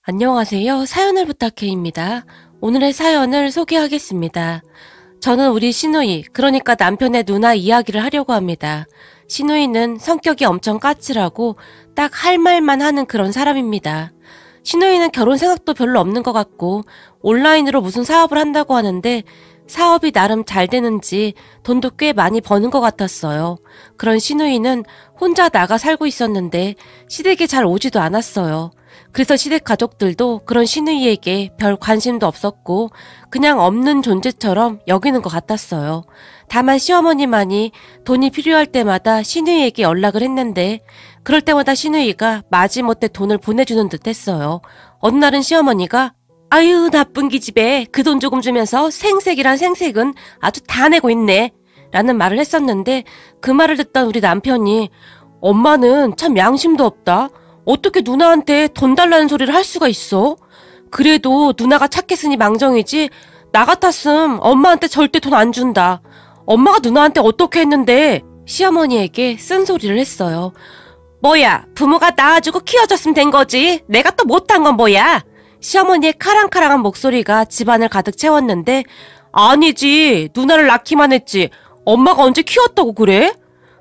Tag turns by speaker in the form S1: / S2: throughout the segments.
S1: 안녕하세요. 사연을 부탁해입니다. 오늘의 사연을 소개하겠습니다. 저는 우리 시누이, 그러니까 남편의 누나 이야기를 하려고 합니다. 시누이는 성격이 엄청 까칠하고 딱 할 말만 하는 그런 사람입니다. 시누이는 결혼 생각도 별로 없는 것 같고 온라인으로 무슨 사업을 한다고 하는데 사업이 나름 잘 되는지 돈도 꽤 많이 버는 것 같았어요. 그런 시누이는 혼자 나가 살고 있었는데 시댁에 잘 오지도 않았어요. 그래서 시댁 가족들도 그런 시누이에게 별 관심도 없었고 그냥 없는 존재처럼 여기는 것 같았어요. 다만 시어머니만이 돈이 필요할 때마다 시누이에게 연락을 했는데 그럴 때마다 시누이가 마지못해 돈을 보내주는 듯 했어요. 어느 날은 시어머니가 아유 나쁜 기집애 그 돈 조금 주면서 생색이란 생색은 아주 다 내고 있네 라는 말을 했었는데 그 말을 듣던 우리 남편이 엄마는 참 양심도 없다. 어떻게 누나한테 돈 달라는 소리를 할 수가 있어? 그래도 누나가 착했으니 망정이지 나 같았음 엄마한테 절대 돈 안 준다. 엄마가 누나한테 어떻게 했는데 시어머니에게 쓴소리를 했어요. 뭐야 부모가 낳아주고 키워줬으면 된 거지 내가 또 못한 건 뭐야? 시어머니의 카랑카랑한 목소리가 집안을 가득 채웠는데 아니지 누나를 낳기만 했지 엄마가 언제 키웠다고 그래?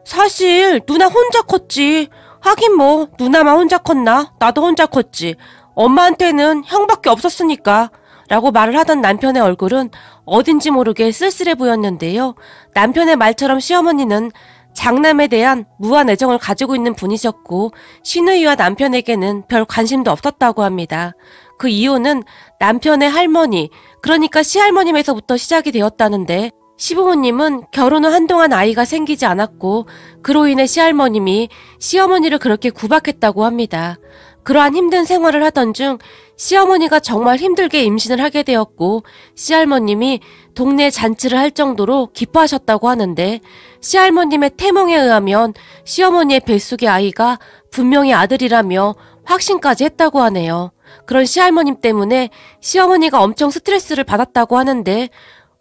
S1: 사실 누나 혼자 컸지. 하긴 뭐 누나만 혼자 컸나? 나도 혼자 컸지. 엄마한테는 형밖에 없었으니까 라고 말을 하던 남편의 얼굴은 어딘지 모르게 쓸쓸해 보였는데요. 남편의 말처럼 시어머니는 장남에 대한 무한 애정을 가지고 있는 분이셨고 시누이와 남편에게는 별 관심도 없었다고 합니다. 그 이유는 남편의 할머니, 그러니까 시할머님에서부터 시작이 되었다는데 시부모님은 결혼 후 한동안 아이가 생기지 않았고 그로 인해 시할머님이 시어머니를 그렇게 구박했다고 합니다. 그러한 힘든 생활을 하던 중 시어머니가 정말 힘들게 임신을 하게 되었고 시할머님이 동네 잔치를 할 정도로 기뻐하셨다고 하는데 시할머님의 태몽에 의하면 시어머니의 뱃속의 아이가 분명히 아들이라며 확신까지 했다고 하네요. 그런 시할머님 때문에 시어머니가 엄청 스트레스를 받았다고 하는데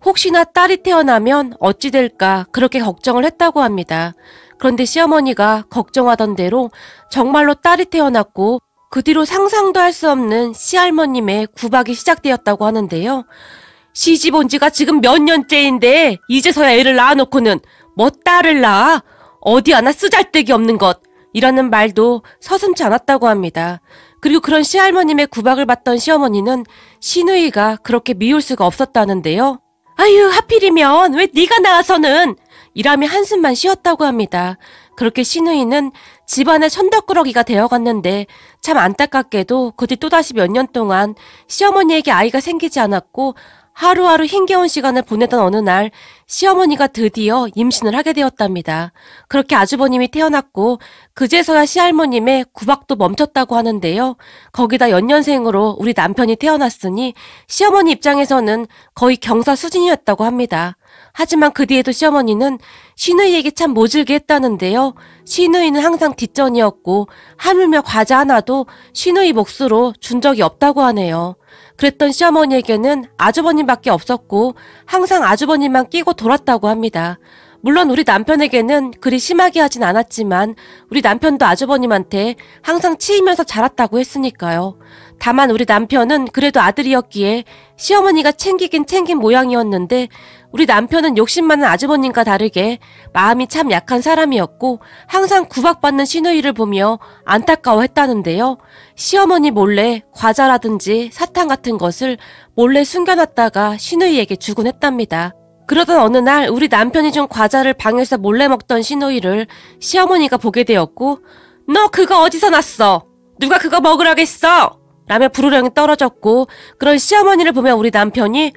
S1: 혹시나 딸이 태어나면 어찌 될까 그렇게 걱정을 했다고 합니다. 그런데 시어머니가 걱정하던 대로 정말로 딸이 태어났고 그 뒤로 상상도 할 수 없는 시할머님의 구박이 시작되었다고 하는데요. 시집 온 지가 지금 몇 년째인데 이제서야 애를 낳아놓고는 뭐 딸을 낳아? 어디 하나 쓰잘데기 없는 것 이라는 말도 서슴지 않았다고 합니다. 그리고 그런 시할머님의 구박을 받던 시어머니는 시누이가 그렇게 미울 수가 없었다는데요. 아유 하필이면 왜 네가 나와서는 이라며 한숨만 쉬었다고 합니다. 그렇게 시누이는 집안의 천덕꾸러기가 되어갔는데 참 안타깝게도 그 뒤 또다시 몇 년 동안 시어머니에게 아이가 생기지 않았고 하루하루 힘겨운 시간을 보내던 어느 날 시어머니가 드디어 임신을 하게 되었답니다. 그렇게 아주버님이 태어났고 그제서야 시할머님의 구박도 멈췄다고 하는데요. 거기다 연년생으로 우리 남편이 태어났으니 시어머니 입장에서는 거의 경사 수준이었다고 합니다. 하지만 그 뒤에도 시어머니는 시누이에게 참 모질게 했다는데요. 시누이는 항상 뒷전이었고 하물며 과자 하나도 시누이 몫으로 준 적이 없다고 하네요. 그랬던 시어머니에게는 아주버님밖에 없었고 항상 아주버님만 끼고 돌았다고 합니다. 물론 우리 남편에게는 그리 심하게 하진 않았지만 우리 남편도 아주버님한테 항상 치이면서 자랐다고 했으니까요. 다만 우리 남편은 그래도 아들이었기에 시어머니가 챙기긴 챙긴 모양이었는데 우리 남편은 욕심 많은 아주버님과 다르게 마음이 참 약한 사람이었고 항상 구박받는 시누이를 보며 안타까워했다는데요. 시어머니 몰래 과자라든지 사탕 같은 것을 몰래 숨겨놨다가 시누이에게 주곤 했답니다. 그러던 어느 날 우리 남편이 준 과자를 방에서 몰래 먹던 시누이를 시어머니가 보게 되었고 너 그거 어디서 났어? 누가 그거 먹으라겠어? 라며 부르령이 떨어졌고 그런 시어머니를 보며 우리 남편이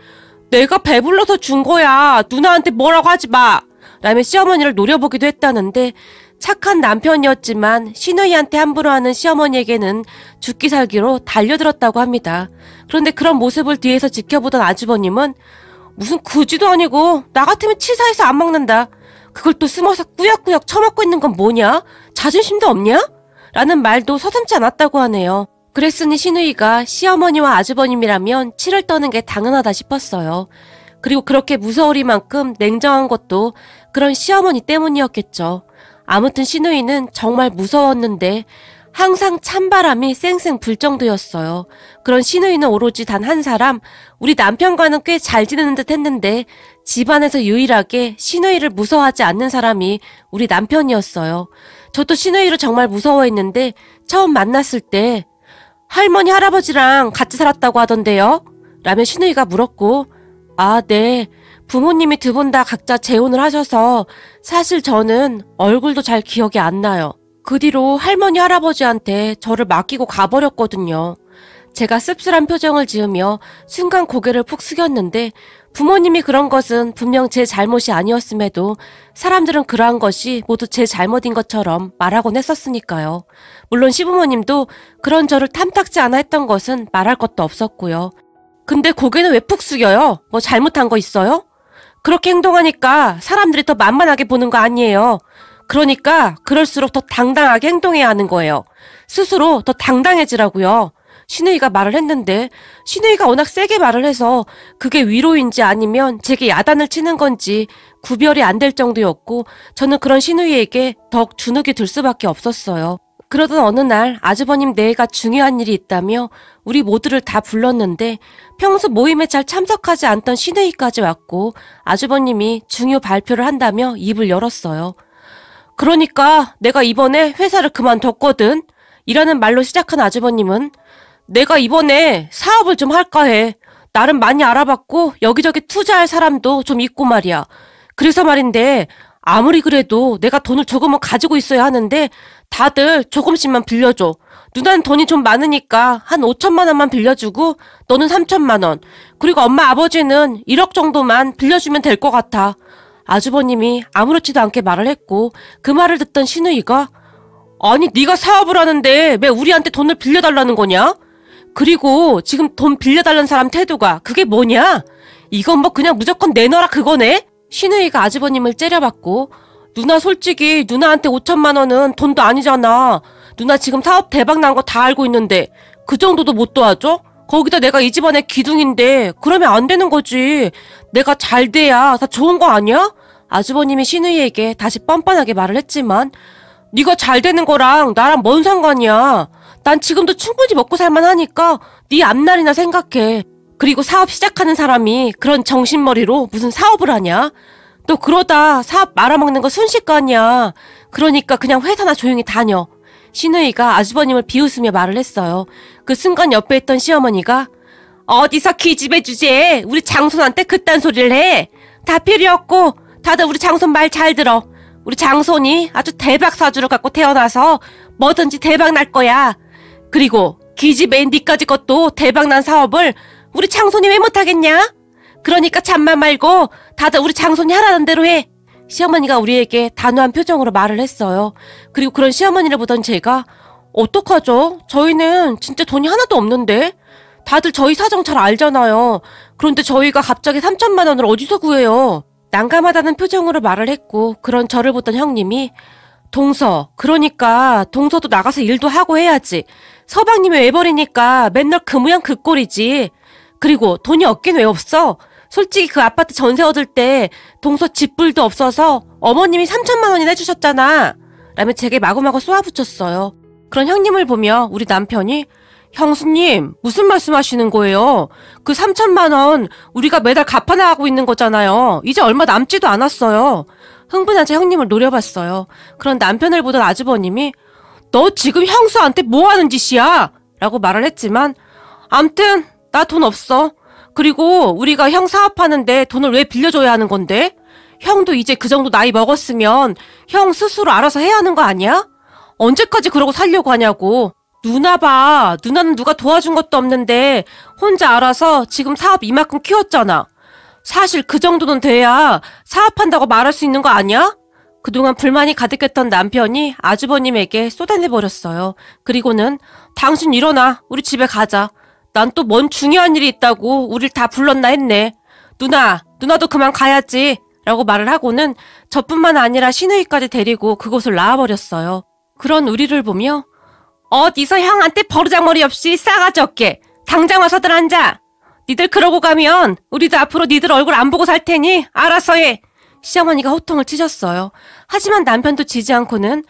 S1: 내가 배불러서 준 거야. 누나한테 뭐라고 하지 마. 라며 시어머니를 노려보기도 했다는데 착한 남편이었지만 시누이한테 함부로 하는 시어머니에게는 죽기 살기로 달려들었다고 합니다. 그런데 그런 모습을 뒤에서 지켜보던 아주버님은 무슨 그지도 아니고 나 같으면 치사해서 안 먹는다. 그걸 또 숨어서 꾸역꾸역 처먹고 있는 건 뭐냐? 자존심도 없냐? 라는 말도 서슴지 않았다고 하네요. 그랬으니 시누이가 시어머니와 아주버님이라면 치를 떠는 게 당연하다 싶었어요. 그리고 그렇게 무서우리만큼 냉정한 것도 그런 시어머니 때문이었겠죠. 아무튼 시누이는 정말 무서웠는데 항상 찬바람이 쌩쌩 불 정도였어요. 그런 시누이는 오로지 단 한 사람, 우리 남편과는 꽤 잘 지내는 듯 했는데 집안에서 유일하게 시누이를 무서워하지 않는 사람이 우리 남편이었어요. 저도 시누이를 정말 무서워했는데 처음 만났을 때 할머니 할아버지랑 같이 살았다고 하던데요? 라며 시누이가 물었고, 아, 네. 부모님이 두 분 다 각자 재혼을 하셔서 사실 저는 얼굴도 잘 기억이 안 나요. 그 뒤로 할머니 할아버지한테 저를 맡기고 가버렸거든요. 제가 씁쓸한 표정을 지으며 순간 고개를 푹 숙였는데 부모님이 그런 것은 분명 제 잘못이 아니었음에도 사람들은 그러한 것이 모두 제 잘못인 것처럼 말하곤 했었으니까요. 물론 시부모님도 그런 저를 탐탁지 않아 했던 것은 말할 것도 없었고요. 근데 고개는 왜 푹 숙여요? 뭐 잘못한 거 있어요? 그렇게 행동하니까 사람들이 더 만만하게 보는 거 아니에요. 그러니까 그럴수록 더 당당하게 행동해야 하는 거예요. 스스로 더 당당해지라고요. 시누이가 말을 했는데 시누이가 워낙 세게 말을 해서 그게 위로인지 아니면 제게 야단을 치는 건지 구별이 안 될 정도였고 저는 그런 시누이에게 더욱 주눅이 들 수밖에 없었어요. 그러던 어느 날 아주버님 내외가 중요한 일이 있다며 우리 모두를 다 불렀는데 평소 모임에 잘 참석하지 않던 시누이까지 왔고 아주버님이 중요 발표를 한다며 입을 열었어요. 그러니까 내가 이번에 회사를 그만뒀거든. 이라는 말로 시작한 아주버님은 내가 이번에 사업을 좀 할까 해. 나름 많이 알아봤고 여기저기 투자할 사람도 좀 있고 말이야. 그래서 말인데 아무리 그래도 내가 돈을 조금은 가지고 있어야 하는데 다들 조금씩만 빌려줘. 누나는 돈이 좀 많으니까 한 5천만 원만 빌려주고 너는 3천만 원. 그리고 엄마 아버지는 1억 정도만 빌려주면 될 것 같아. 아주버님이 아무렇지도 않게 말을 했고 그 말을 듣던 시누이가 아니 네가 사업을 하는데 왜 우리한테 돈을 빌려달라는 거냐? 그리고 지금 돈 빌려달라는 사람 태도가 그게 뭐냐? 이건 뭐 그냥 무조건 내놔라 그거네? 시누이가 아주버님을 째려봤고 누나 솔직히 누나한테 5천만 원은 돈도 아니잖아. 누나 지금 사업 대박 난 거 다 알고 있는데 그 정도도 못 도와줘? 거기다 내가 이 집안의 기둥인데 그러면 안 되는 거지. 내가 잘 돼야 다 좋은 거 아니야? 아주버님이 시누이에게 다시 뻔뻔하게 말을 했지만 네가 잘 되는 거랑 나랑 뭔 상관이야. 난 지금도 충분히 먹고 살만 하니까 네 앞날이나 생각해. 그리고 사업 시작하는 사람이 그런 정신머리로 무슨 사업을 하냐? 너 그러다 사업 말아먹는 거 순식간이야. 그러니까 그냥 회사나 조용히 다녀. 시누이가 아주버님을 비웃으며 말을 했어요. 그 순간 옆에 있던 시어머니가 어디서 기집애 주제에 우리 장손한테 그딴 소리를 해. 다 필요 없고 다들 우리 장손 말 잘 들어. 우리 장손이 아주 대박 사주를 갖고 태어나서 뭐든지 대박 날 거야. 그리고 기집애 니까지 것도 대박 난 사업을 우리 장손이 왜 못하겠냐? 그러니까 잠만 말고 다들 우리 장손이 하라는 대로 해. 시어머니가 우리에게 단호한 표정으로 말을 했어요. 그리고 그런 시어머니를 보던 제가 어떡하죠? 저희는 진짜 돈이 하나도 없는데? 다들 저희 사정 잘 알잖아요. 그런데 저희가 갑자기 3천만 원을 어디서 구해요? 난감하다는 표정으로 말을 했고 그런 저를 보던 형님이 동서, 그러니까 동서도 나가서 일도 하고 해야지. 서방님이 외버리니까 맨날 그 모양 그 꼴이지. 그리고 돈이 없긴 왜 없어? 솔직히 그 아파트 전세 얻을 때 동서 집불도 없어서 어머님이 3천만 원이나 해주셨잖아. 라며 제게 마구마구 쏘아붙였어요. 그런 형님을 보며 우리 남편이 형수님 무슨 말씀하시는 거예요? 그 3천만 원 우리가 매달 갚아나가고 있는 거잖아요. 이제 얼마 남지도 않았어요. 흥분한 채 형님을 노려봤어요. 그런 남편을 보던 아주버님이 너 지금 형수한테 뭐 하는 짓이야? 라고 말을 했지만 암튼 나 돈 없어. 그리고 우리가 형 사업하는데 돈을 왜 빌려줘야 하는 건데? 형도 이제 그 정도 나이 먹었으면 형 스스로 알아서 해야 하는 거 아니야? 언제까지 그러고 살려고 하냐고. 누나 봐. 누나는 누가 도와준 것도 없는데 혼자 알아서 지금 사업 이만큼 키웠잖아. 사실 그 정도는 돼야 사업한다고 말할 수 있는 거 아니야? 그동안 불만이 가득했던 남편이 아주버님에게 쏟아내버렸어요. 그리고는 당신 일어나. 우리 집에 가자. 난 또 뭔 중요한 일이 있다고 우릴 다 불렀나 했네. 누나도 그만 가야지. 라고 말을 하고는 저뿐만 아니라 시누이까지 데리고 그곳을 나와버렸어요. 그런 우리를 보며 어디서 형한테 버르장머리 없이 싸가지 없게 당장 와서들 앉아. 니들 그러고 가면 우리도 앞으로 니들 얼굴 안 보고 살 테니 알아서 해. 시어머니가 호통을 치셨어요. 하지만 남편도 지지 않고는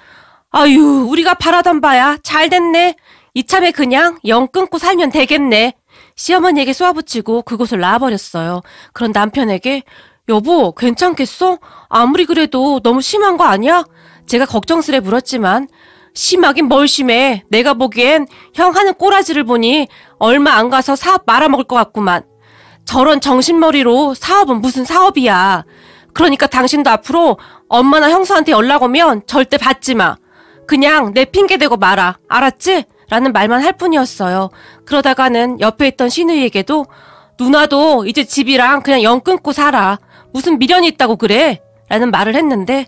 S1: 아유, 우리가 바라던 바야. 잘 됐네. 이참에 그냥 영 끊고 살면 되겠네. 시어머니에게 쏘아붙이고 그곳을 나와버렸어요. 그런 남편에게 여보, 괜찮겠어? 아무리 그래도 너무 심한 거 아니야? 제가 걱정스레 물었지만 심하긴 뭘 심해. 내가 보기엔 형 하는 꼬라지를 보니 얼마 안 가서 사업 말아먹을 것 같구만. 저런 정신머리로 사업은 무슨 사업이야. 그러니까 당신도 앞으로 엄마나 형수한테 연락 오면 절대 받지 마. 그냥 내 핑계 대고 말아. 알았지? 라는 말만 할 뿐이었어요. 그러다가는 옆에 있던 시누이에게도 누나도 이제 집이랑 그냥 영 끊고 살아. 무슨 미련이 있다고 그래? 라는 말을 했는데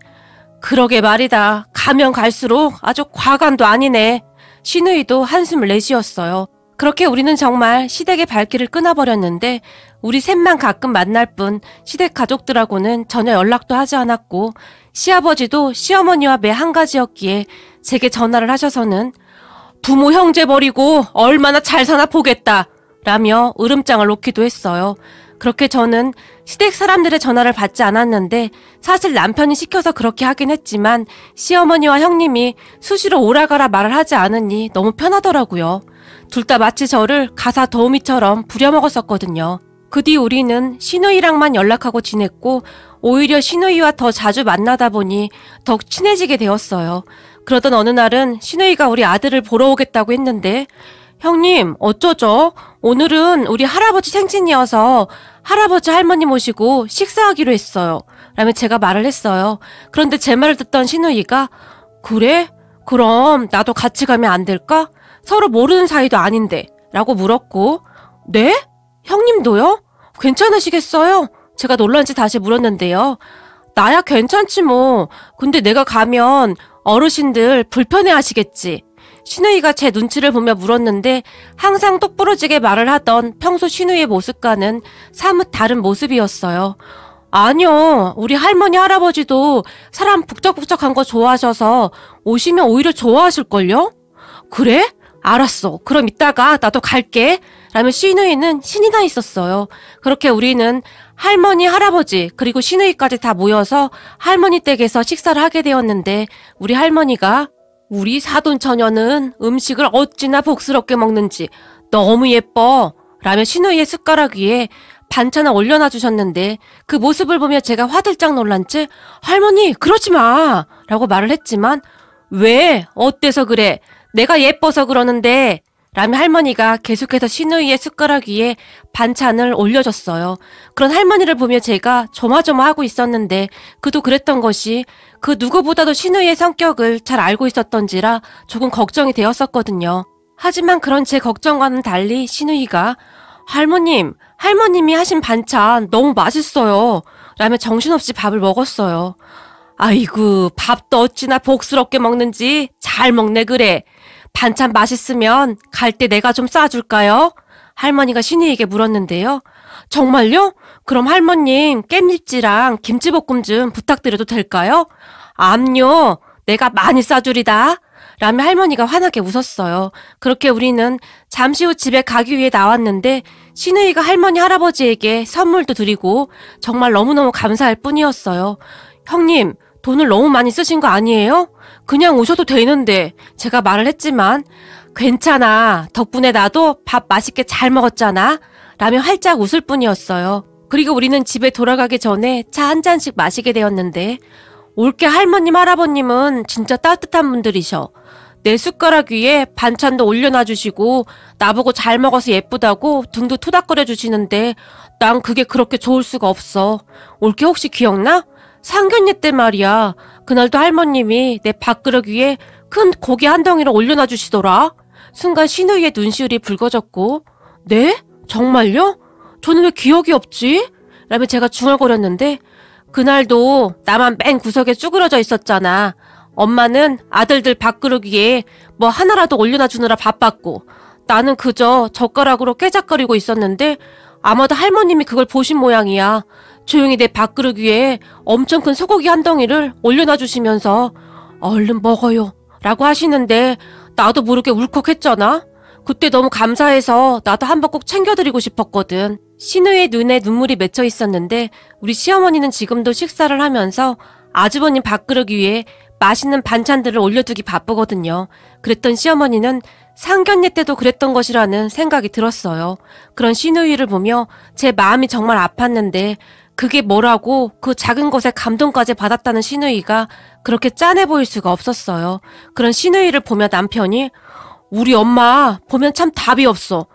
S1: 그러게 말이다. 가면 갈수록 아주 과간도 아니네. 시누이도 한숨을 내쉬었어요. 그렇게 우리는 정말 시댁의 발길을 끊어버렸는데 우리 셋만 가끔 만날 뿐 시댁 가족들하고는 전혀 연락도 하지 않았고 시아버지도 시어머니와 매 한 가지였기에 제게 전화를 하셔서는 부모 형제 버리고 얼마나 잘 사나 보겠다 라며 으름장을 놓기도 했어요. 그렇게 저는 시댁 사람들의 전화를 받지 않았는데 사실 남편이 시켜서 그렇게 하긴 했지만 시어머니와 형님이 수시로 오라가라 말을 하지 않으니 너무 편하더라고요. 둘 다 마치 저를 가사 더우미처럼 부려먹었었거든요. 그 뒤 우리는 시누이랑만 연락하고 지냈고 오히려 시누이와 더 자주 만나다 보니 더욱 친해지게 되었어요. 그러던 어느 날은 시누이가 우리 아들을 보러 오겠다고 했는데 형님 어쩌죠? 오늘은 우리 할아버지 생신이어서 할아버지 할머니 모시고 식사하기로 했어요. 라며 제가 말을 했어요. 그런데 제 말을 듣던 시누이가 그래? 그럼 나도 같이 가면 안 될까? 서로 모르는 사이도 아닌데 라고 물었고 네? 형님도요? 괜찮으시겠어요? 제가 놀란지 다시 물었는데요. 나야 괜찮지 뭐. 근데 내가 가면 어르신들 불편해하시겠지. 시누이가 제 눈치를 보며 물었는데 항상 똑부러지게 말을 하던 평소 시누이의 모습과는 사뭇 다른 모습이었어요. 아니요. 우리 할머니 할아버지도 사람 북적북적한 거 좋아하셔서 오시면 오히려 좋아하실걸요? 그래? 알았어. 그럼 이따가 나도 갈게. 라며 시누이는 신이 나 있었어요. 그렇게 우리는 할머니, 할아버지, 그리고 시누이까지 다 모여서 할머니 댁에서 식사를 하게 되었는데 우리 할머니가 우리 사돈 처녀는 음식을 어찌나 복스럽게 먹는지 너무 예뻐. 라며 시누이의 숟가락 위에 반찬을 올려놔 주셨는데 그 모습을 보며 제가 화들짝 놀란 채 할머니 그러지 마. 라고 말을 했지만 왜? 어때서 그래? 내가 예뻐서 그러는데 라며 할머니가 계속해서 시누이의 숟가락 위에 반찬을 올려줬어요. 그런 할머니를 보며 제가 조마조마하고 있었는데 그도 그랬던 것이 그 누구보다도 시누이의 성격을 잘 알고 있었던지라 조금 걱정이 되었었거든요. 하지만 그런 제 걱정과는 달리 시누이가 할머님, 할머님이 하신 반찬 너무 맛있어요. 라며 정신없이 밥을 먹었어요. 아이고, 밥도 어찌나 복스럽게 먹는지 잘 먹네 그래. 반찬 맛있으면 갈 때 내가 좀 싸줄까요? 할머니가 시누이에게 물었는데요. 정말요? 그럼 할머님 깻잎지랑 김치볶음 좀 부탁드려도 될까요? 암요, 내가 많이 싸주리다. 라며 할머니가 환하게 웃었어요. 그렇게 우리는 잠시 후 집에 가기 위해 나왔는데 시누이가 할머니 할아버지에게 선물도 드리고 정말 너무너무 감사할 뿐이었어요. 형님, 돈을 너무 많이 쓰신 거 아니에요? 그냥 오셔도 되는데 제가 말을 했지만 괜찮아. 덕분에 나도 밥 맛있게 잘 먹었잖아. 라며 활짝 웃을 뿐이었어요. 그리고 우리는 집에 돌아가기 전에 차 한 잔씩 마시게 되었는데 올케 할머님 할아버님은 진짜 따뜻한 분들이셔. 내 숟가락 위에 반찬도 올려놔 주시고 나보고 잘 먹어서 예쁘다고 등도 토닥거려 주시는데 난 그게 그렇게 좋을 수가 없어. 올케 혹시 기억나? 상견례 때 말이야. 그날도 할머님이 내 밥그릇 위에 큰 고기 한 덩이를 올려놔 주시더라. 순간 시누이의 눈시울이 붉어졌고 네? 정말요? 저는 왜 기억이 없지? 라며 제가 중얼거렸는데 그날도 나만 맨 구석에 쭈그러져 있었잖아. 엄마는 아들들 밥그릇 위에 뭐 하나라도 올려놔 주느라 바빴고 나는 그저 젓가락으로 깨작거리고 있었는데 아마도 할머님이 그걸 보신 모양이야. 조용히 내 밥그릇 위에 엄청 큰 소고기 한 덩이를 올려놔 주시면서 얼른 먹어요 라고 하시는데 나도 모르게 울컥했잖아. 그때 너무 감사해서 나도 한번 꼭 챙겨드리고 싶었거든. 시누이의 눈에 눈물이 맺혀 있었는데 우리 시어머니는 지금도 식사를 하면서 아주버님 밥그릇 위에 맛있는 반찬들을 올려두기 바쁘거든요. 그랬던 시어머니는 상견례 때도 그랬던 것이라는 생각이 들었어요. 그런 시누이를 보며 제 마음이 정말 아팠는데 그게 뭐라고 그 작은 것에 감동까지 받았다는 시누이가 그렇게 짠해 보일 수가 없었어요. 그런 시누이를 보며 남편이 우리 엄마 보면 참 답이 없어.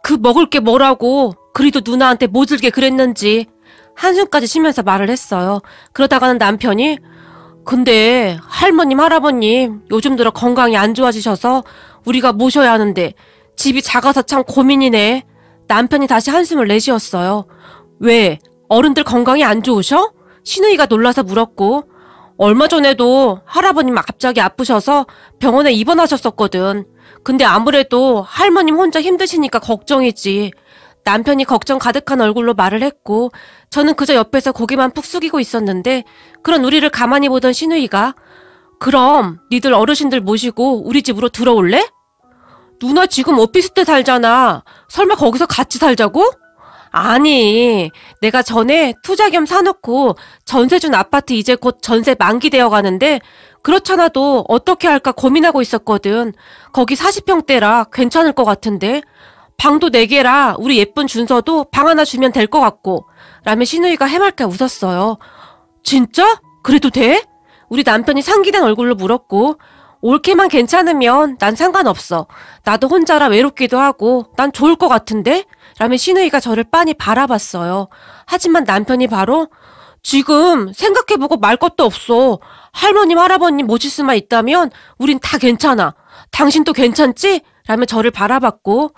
S1: 그 먹을 게 뭐라고 그리도 누나한테 모질게 그랬는지 한숨까지 쉬면서 말을 했어요. 그러다가는 남편이 근데 할머님 할아버님 요즘 들어 건강이 안 좋아지셔서 우리가 모셔야 하는데 집이 작아서 참 고민이네. 남편이 다시 한숨을 내쉬었어요. 왜? 어른들 건강이 안 좋으셔? 시누이가 놀라서 물었고 얼마 전에도 할아버님 갑자기 아프셔서 병원에 입원하셨었거든. 근데 아무래도 할머님 혼자 힘드시니까 걱정이지. 남편이 걱정 가득한 얼굴로 말을 했고 저는 그저 옆에서 고개만 푹 숙이고 있었는데 그런 우리를 가만히 보던 시누이가 그럼 니들 어르신들 모시고 우리 집으로 들어올래? 누나 지금 오피스텔 살잖아. 설마 거기서 같이 살자고? 아니, 내가 전에 투자 겸 사놓고 전세 준 아파트 이제 곧 전세 만기되어 가는데 그렇잖아도 어떻게 할까 고민하고 있었거든. 거기 40평대라 괜찮을 것 같은데 방도 4개라 우리 예쁜 준서도 방 하나 주면 될 것 같고 라며 시누이가 해맑게 웃었어요. 진짜? 그래도 돼? 우리 남편이 상기된 얼굴로 물었고 올케만 괜찮으면 난 상관없어. 나도 혼자라 외롭기도 하고 난 좋을 것 같은데? 라며 시누이가 저를 빤히 바라봤어요. 하지만 남편이 바로 지금 생각해보고 말 것도 없어. 할머님 할아버님 모실 수만 있다면 우린 다 괜찮아. 당신도 괜찮지? 라며 저를 바라봤고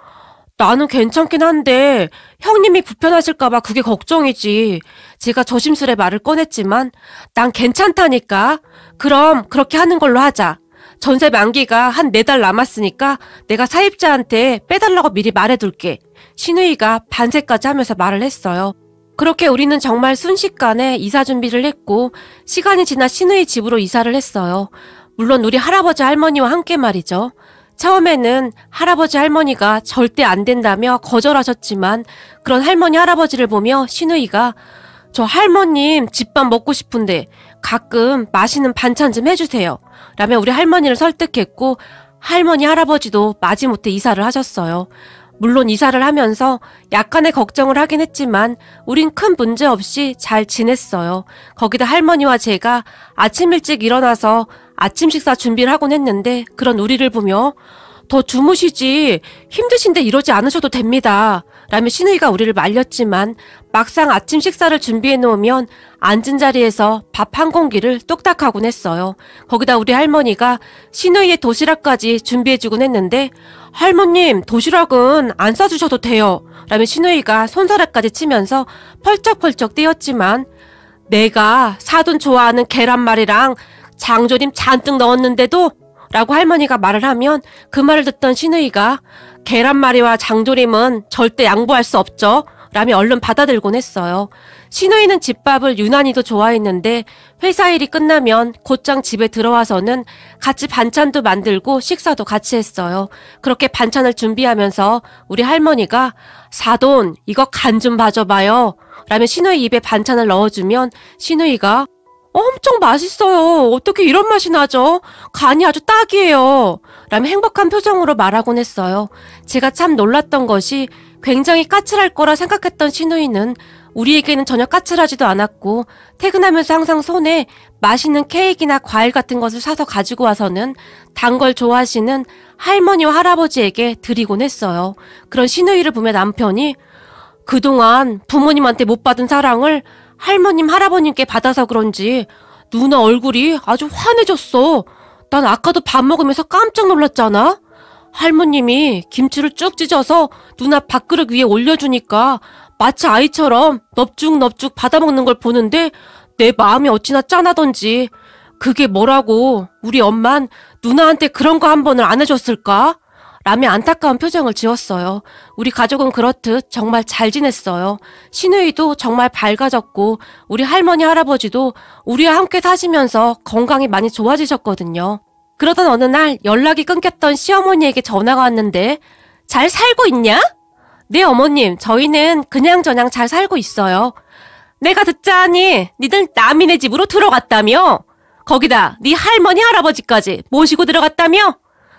S1: 나는 괜찮긴 한데 형님이 불편하실까봐 그게 걱정이지. 제가 조심스레 말을 꺼냈지만 난 괜찮다니까. 그럼 그렇게 하는 걸로 하자. 전세 만기가 한 4달 남았으니까 내가 사입자한테 빼달라고 미리 말해둘게. 시누이가 반세까지 하면서 말을 했어요. 그렇게 우리는 정말 순식간에 이사 준비를 했고 시간이 지나 시누이 집으로 이사를 했어요. 물론 우리 할아버지 할머니와 함께 말이죠. 처음에는 할아버지 할머니가 절대 안 된다며 거절하셨지만 그런 할머니 할아버지를 보며 시누이가 저 할머님 집밥 먹고 싶은데 가끔 맛있는 반찬 좀 해주세요. 라며 우리 할머니를 설득했고 할머니 할아버지도 마지못해 이사를 하셨어요. 물론 이사를 하면서 약간의 걱정을 하긴 했지만 우린 큰 문제 없이 잘 지냈어요. 거기다 할머니와 제가 아침 일찍 일어나서 아침 식사 준비를 하곤 했는데 그런 우리를 보며 더 주무시지 힘드신데 이러지 않으셔도 됩니다. 라며 시누이가 우리를 말렸지만 막상 아침 식사를 준비해 놓으면 앉은 자리에서 밥 한 공기를 뚝딱 하곤 했어요. 거기다 우리 할머니가 시누이의 도시락까지 준비해주곤 했는데 할머님 도시락은 안 싸주셔도 돼요. 라며 시누이가 손사래까지 치면서 펄쩍펄쩍 뛰었지만 내가 사돈 좋아하는 계란말이랑 장조림 잔뜩 넣었는데도 라고 할머니가 말을 하면 그 말을 듣던 시누이가 계란말이와 장조림은 절대 양보할 수 없죠. 라며 얼른 받아들곤 했어요. 시누이는 집밥을 유난히도 좋아했는데 회사 일이 끝나면 곧장 집에 들어와서는 같이 반찬도 만들고 식사도 같이 했어요. 그렇게 반찬을 준비하면서 우리 할머니가 사돈 이거 간 좀 봐줘봐요. 라며 시누이 입에 반찬을 넣어주면 시누이가 엄청 맛있어요. 어떻게 이런 맛이 나죠? 간이 아주 딱이에요. 라며 행복한 표정으로 말하곤 했어요. 제가 참 놀랐던 것이 굉장히 까칠할 거라 생각했던 시누이는 우리에게는 전혀 까칠하지도 않았고 퇴근하면서 항상 손에 맛있는 케이크나 과일 같은 것을 사서 가지고 와서는 단 걸 좋아하시는 할머니와 할아버지에게 드리곤 했어요. 그런 시누이를 보며 남편이 그동안 부모님한테 못 받은 사랑을 할머님 할아버님께 받아서 그런지 누나 얼굴이 아주 환해졌어. 난 아까도 밥 먹으면서 깜짝 놀랐잖아. 할머님이 김치를 쭉 찢어서 누나 밥그릇 위에 올려주니까 마치 아이처럼 넙죽넙죽 받아먹는 걸 보는데 내 마음이 어찌나 짠하던지. 그게 뭐라고 우리 엄만 누나한테 그런 거 한 번을 안 해줬을까? 라며 안타까운 표정을 지었어요. 우리 가족은 그렇듯 정말 잘 지냈어요. 시누이도 정말 밝아졌고 우리 할머니 할아버지도 우리와 함께 사시면서 건강이 많이 좋아지셨거든요. 그러던 어느 날 연락이 끊겼던 시어머니에게 전화가 왔는데 잘 살고 있냐? 네 어머님, 저희는 그냥저냥 잘 살고 있어요. 내가 듣자하니 니들 남이네 집으로 들어갔다며? 거기다 네 할머니 할아버지까지 모시고 들어갔다며?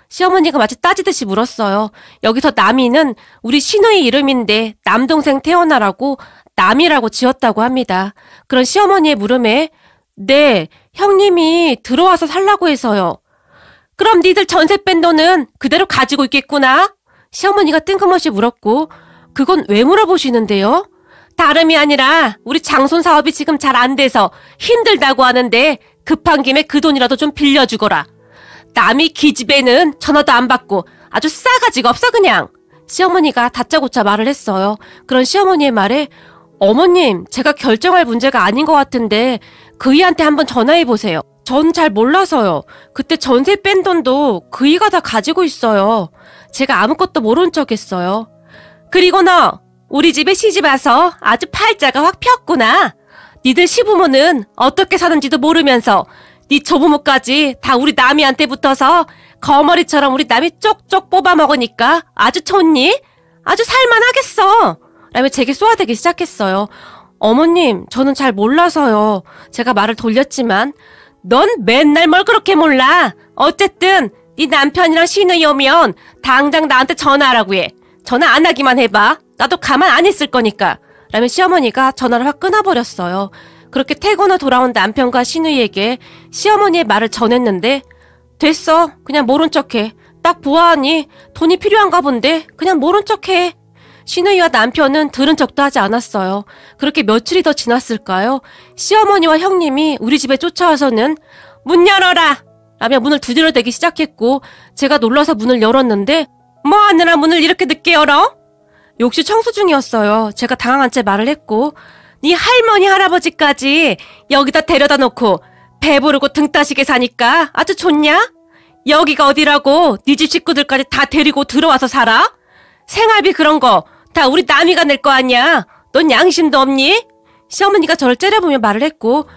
S1: 시어머니가 마치 따지듯이 물었어요. 여기서 남이는 우리 시누이 이름인데 남동생 태어나라고 남이라고 지었다고 합니다. 그런 시어머니의 물음에 네, 형님이 들어와서 살라고 해서요. 그럼 니들 전세 뺀 돈은 그대로 가지고 있겠구나? 시어머니가 뜬금없이 물었고 그건 왜 물어보시는데요? 다름이 아니라 우리 장손 사업이 지금 잘 안 돼서 힘들다고 하는데 급한 김에 그 돈이라도 좀 빌려주거라. 남이 기집애는 전화도 안 받고 아주 싸가지가 없어 그냥. 시어머니가 다짜고짜 말을 했어요. 그런 시어머니의 말에 어머님, 제가 결정할 문제가 아닌 것 같은데 그이한테 한번 전화해보세요. 전 잘 몰라서요. 그때 전세 뺀 돈도 그이가 다 가지고 있어요. 제가 아무것도 모른 척 했어요. 그리고 너 우리 집에 시집 와서 아주 팔자가 확 폈구나. 니들 시부모는 어떻게 사는지도 모르면서 니 조부모까지 다 우리 남이한테 붙어서 거머리처럼 우리 남이 쪽쪽 뽑아먹으니까 아주 좋니? 아주 살만하겠어. 라며 제게 쏘아대기 시작했어요. 어머님, 저는 잘 몰라서요. 제가 말을 돌렸지만 넌 맨날 뭘 그렇게 몰라. 어쨌든 네 남편이랑 시누이 오면 당장 나한테 전화하라고 해. 전화 안 하기만 해봐. 나도 가만 안 있을 거니까. 라며 시어머니가 전화를 확 끊어버렸어요. 그렇게 퇴근 후 돌아온 남편과 시누이에게 시어머니의 말을 전했는데 됐어. 그냥 모른 척해. 딱 보아하니 돈이 필요한가 본데 그냥 모른 척해. 시누이와 남편은 들은 척도 하지 않았어요. 그렇게 며칠이 더 지났을까요? 시어머니와 형님이 우리 집에 쫓아와서는 문 열어라! 라며 문을 두드려대기 시작했고 제가 놀라서 문을 열었는데 뭐 하느라 문을 이렇게 늦게 열어? 욕실 청소 중이었어요. 제가 당황한 채 말을 했고 네 할머니 할아버지까지 여기다 데려다 놓고 배부르고 등 따시게 사니까 아주 좋냐? 여기가 어디라고 네 집 식구들까지 다 데리고 들어와서 살아? 생활비 그런 거 다 우리 남이가 낼 거 아니야. 넌 양심도 없니? 시어머니가 저를 째려보며 말을 했고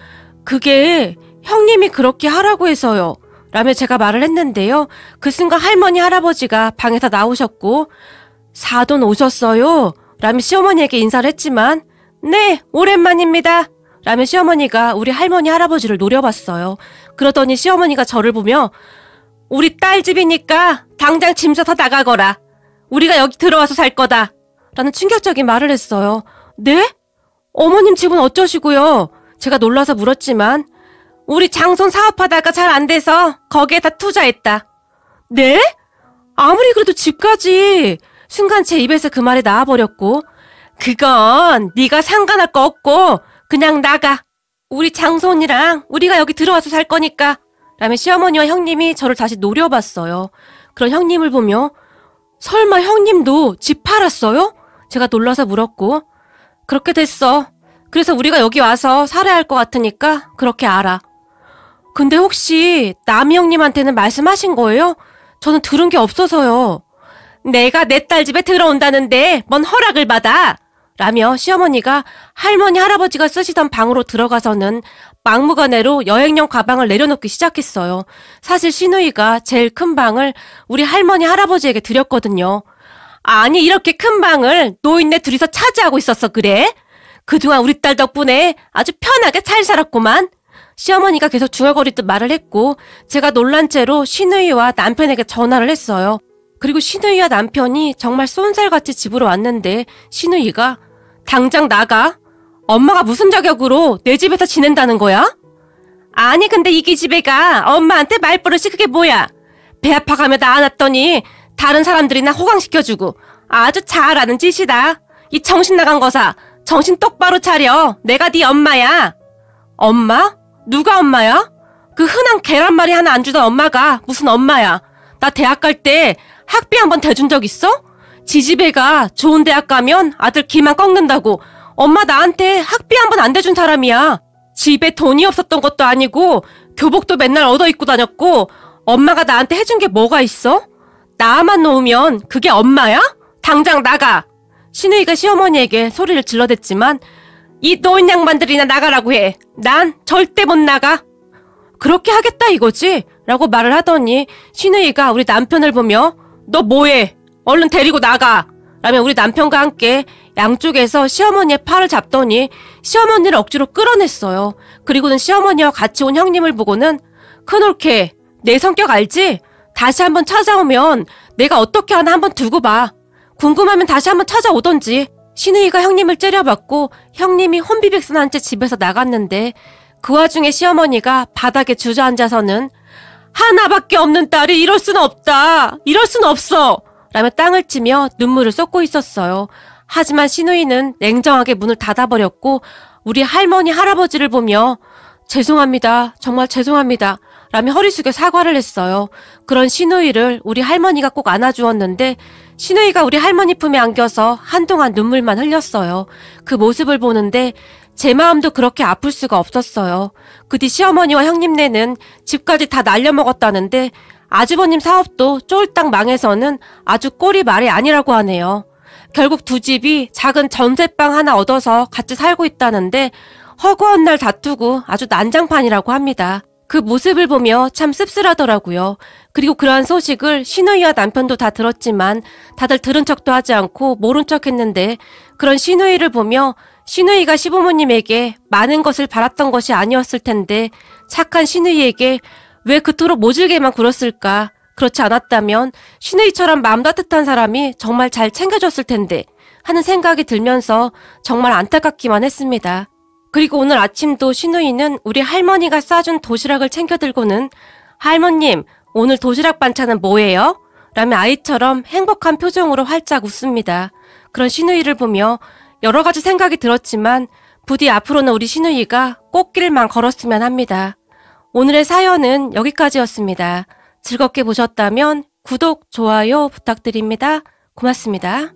S1: 그게 형님이 그렇게 하라고 해서요. 라며 제가 말을 했는데요. 그 순간 할머니 할아버지가 방에서 나오셨고 사돈 오셨어요? 라며 시어머니에게 인사를 했지만 네, 오랜만입니다. 라며 시어머니가 우리 할머니 할아버지를 노려봤어요. 그러더니 시어머니가 저를 보며 우리 딸 집이니까 당장 짐 싸서 나가거라. 우리가 여기 들어와서 살 거다. 라는 충격적인 말을 했어요. 네? 어머님 집은 어쩌시고요? 제가 놀라서 물었지만 우리 장손 사업하다가 잘 안 돼서 거기에다 투자했다. 네? 아무리 그래도 집까지. 순간 제 입에서 그 말이 나와버렸고 그건 네가 상관할 거 없고 그냥 나가. 우리 장손이랑 우리가 여기 들어와서 살 거니까. 라며 시어머니와 형님이 저를 다시 노려봤어요. 그런 형님을 보며 설마 형님도 집 팔았어요? 제가 놀라서 물었고 그렇게 됐어. 그래서 우리가 여기 와서 살아야 할 것 같으니까 그렇게 알아. 근데 혹시 남이 형님한테는 말씀하신 거예요? 저는 들은 게 없어서요. 내가 내 딸 집에 들어온다는데 뭔 허락을 받아? 라며 시어머니가 할머니 할아버지가 쓰시던 방으로 들어가서는 막무가내로 여행용 가방을 내려놓기 시작했어요. 사실 시누이가 제일 큰 방을 우리 할머니 할아버지에게 드렸거든요. 아니 이렇게 큰 방을 노인네 둘이서 차지하고 있었어 그래? 그동안 우리 딸 덕분에 아주 편하게 잘 살았구만. 시어머니가 계속 중얼거리듯 말을 했고 제가 놀란 채로 시누이와 남편에게 전화를 했어요. 그리고 시누이와 남편이 정말 쏜살같이 집으로 왔는데 시누이가 당장 나가. 엄마가 무슨 자격으로 내 집에서 지낸다는 거야? 아니 근데 이 기집애가 엄마한테 말버릇이 그게 뭐야? 배 아파가며 낳아놨더니 다른 사람들이 나 호강시켜주고 아주 잘하는 짓이다. 이 정신 나간 거사. 정신 똑바로 차려. 내가 네 엄마야. 엄마? 누가 엄마야? 그 흔한 계란말이 하나 안 주던 엄마가 무슨 엄마야. 나 대학 갈 때 학비 한번 대준 적 있어? 지지배가 좋은 대학 가면 아들 기만 꺾는다고 엄마 나한테 학비 한번 안 대준 사람이야. 집에 돈이 없었던 것도 아니고 교복도 맨날 얻어 입고 다녔고 엄마가 나한테 해준 게 뭐가 있어? 나만 놓으면 그게 엄마야? 당장 나가. 시누이가 시어머니에게 소리를 질러댔지만 이 노인 양반들이나 나가라고 해. 난 절대 못 나가. 그렇게 하겠다 이거지? 라고 말을 하더니 시누이가 우리 남편을 보며 너 뭐해? 얼른 데리고 나가. 라며 우리 남편과 함께 양쪽에서 시어머니의 팔을 잡더니 시어머니를 억지로 끌어냈어요. 그리고는 시어머니와 같이 온 형님을 보고는 큰올케, 내 성격 알지? 다시 한번 찾아오면 내가 어떻게 하나 한번 두고 봐. 궁금하면 다시 한번 찾아오던지. 시누이가 형님을 째려봤고 형님이 혼비백산한 채 집에서 나갔는데 그 와중에 시어머니가 바닥에 주저앉아서는 하나밖에 없는 딸이 이럴 수는 없다. 이럴 수는 없어. 라며 땅을 치며 눈물을 쏟고 있었어요. 하지만 시누이는 냉정하게 문을 닫아버렸고 우리 할머니 할아버지를 보며 죄송합니다. 정말 죄송합니다. 라며 허리 숙여 사과를 했어요. 그런 시누이를 우리 할머니가 꼭 안아주었는데 시누이가 우리 할머니 품에 안겨서 한동안 눈물만 흘렸어요. 그 모습을 보는데 제 마음도 그렇게 아플 수가 없었어요. 그 뒤 시어머니와 형님네는 집까지 다 날려먹었다는데 아주버님 사업도 쫄딱 망해서는 아주 꼴이 말이 아니라고 하네요. 결국 두 집이 작은 전셋방 하나 얻어서 같이 살고 있다는데 허구한 날 다투고 아주 난장판이라고 합니다. 그 모습을 보며 참 씁쓸하더라고요. 그리고 그러한 소식을 시누이와 남편도 다 들었지만 다들 들은 척도 하지 않고 모른 척 했는데 그런 시누이를 보며 시누이가 시부모님에게 많은 것을 바랐던 것이 아니었을 텐데 착한 시누이에게 왜 그토록 모질게만 굴었을까? 그렇지 않았다면 시누이처럼 마음 따뜻한 사람이 정말 잘 챙겨줬을 텐데 하는 생각이 들면서 정말 안타깝기만 했습니다. 그리고 오늘 아침도 시누이는 우리 할머니가 싸준 도시락을 챙겨 들고는 할머님, 오늘 도시락 반찬은 뭐예요? 라며 아이처럼 행복한 표정으로 활짝 웃습니다. 그런 시누이를 보며 여러 가지 생각이 들었지만 부디 앞으로는 우리 시누이가 꽃길만 걸었으면 합니다. 오늘의 사연은 여기까지였습니다. 즐겁게 보셨다면 구독, 좋아요 부탁드립니다. 고맙습니다.